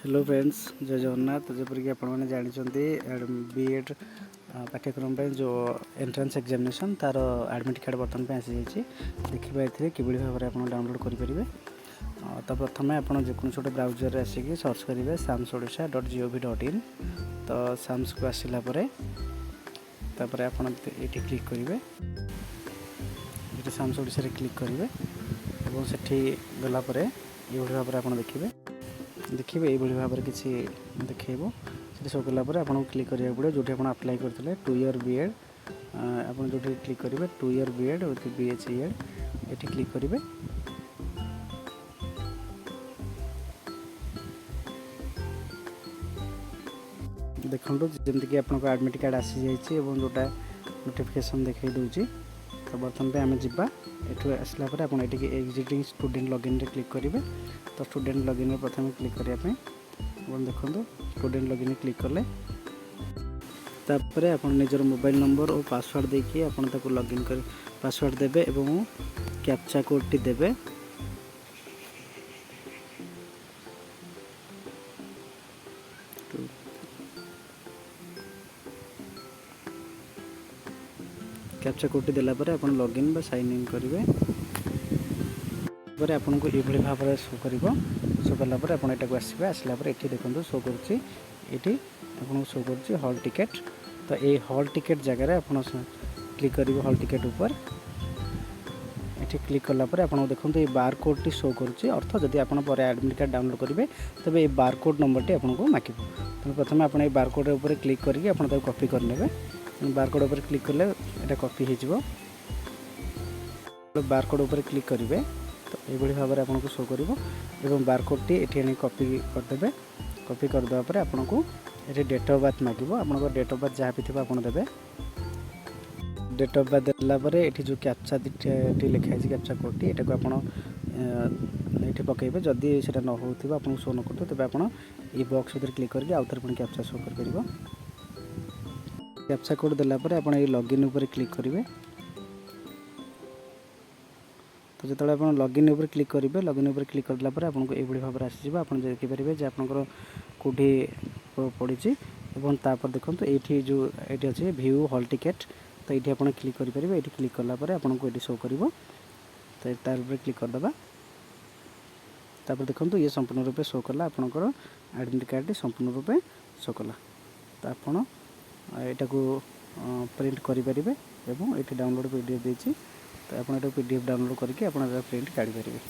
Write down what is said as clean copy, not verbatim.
Hello friends, जय जगन्नाथ। जपरिक आपने जानते बीएड पाठ्यक्रम जो एंट्रेंस एग्जामिनेशन तार एडमिट कार्ड बर्तमान आसी जाइए। देखिए ये कि भाव में आप डाउनलोड करेंगे। तो प्रथम आप छोटे ब्राउजर आसिक सर्च करेंगे samsodisha.gov.in। तो साम्स को आसला आप क्लिक करेंगे, ये साम्स ओडिशा क्लिक करेंगे और से गलापर ये भाव में आप देखिए ये भाव में किसी देखो से सब कलापर आपको क्लिक करा पड़े जो आप अप्लाई करते 2 year बीएड आप जो क्लिक करेंगे 2 year बीएड विथ बीएचईएड ये क्लिक करेंगे। देखो जमीक आपको एडमिट कार्ड आसी जाइए और जोटा नोटिफिकेशन देखा दूसरी। तो बर्तमान आम जा एठू आसला आप एग्जिटिंग स्टूडेंट लॉगिन रे क्लिक करेंगे। तो स्टूडेंट लॉगिन में प्रथम क्लिक करने देखो स्टूडेंट लॉगिन क्लिक कले तापर आप निजर मोबाइल नंबर और पासवर्ड देखिए आपको लॉगिन कर पासवर्ड देवे और कैप्चा कोड टी देवे। कैप्चा कोड टी देला परे आप लॉगिन बा साइन इन करेंगे। पर आपको ये भाव में शो कर शो कलापर आप आसला ये देखो शो कर शो कर हॉल टिकेट। तो ये हॉल टिकेट जगह आप क्लिक करेंगे हॉल टिकेट ऊपर ये क्लिक कलापर आप देखो ये बार कोड टी शो कर अर्थ जदि आप एडमिट कार्ड डाउनलोड करेंगे तेज ये बार कोड नंबर टी आपको मागे। तो प्रथम आप बार कोड ऊपर क्लिक करके आप कॉपी करने बार कोड ऊपर क्लिक कले ये कॉपी हो बार कोड ऊपर क्लिक करेंगे। तो ये भाव में आपको शो कर बारकोड टी ये कॉपी करदे। कॉपी करदे आपको ये डेट ऑफ बर्थ मांग आप डेट ऑफ बर्थ जहाँ भी थी आप देवे। डेट ऑफ बर्थ देला ये जो कैप्चा टी लिखाई कैप्चा कोड टी को आप पकेबे। जदि से न हो आपको शो न कर तेज आप बॉक्स भर क्लिक करके आउ थे पुणी कैप्चा शो कर कैप्चा कोड देला आप लॉगिन ऊपर क्लिक करेंगे। तो जो आप लॉगिन ऊपर क्लिक करेंगे लॉगिन ऊपर क्लिक करला आपको ये भाव में आसीज आप देखिपारे जे आपंकर कौटी पड़ी तापर देखो ये जो ये अच्छे व्यू हॉल टिकेट। तो ये आप क्लिक करेंगे ये क्लिक कलापर आपको ये शो कर तो तार क्लिक करदे। तापर देखो ये संपूर्ण रूपे शो कला आपंकर एडमिट कार्ड संपूर्ण रूपे शो कला। तो आपड़ यहाँ को प्रिंट करेंगे और ये डाउनलोड पीडीएफ देती। तो आप पीडीएफ डाउनलोड करके प्रिंट काढ़ी पारे।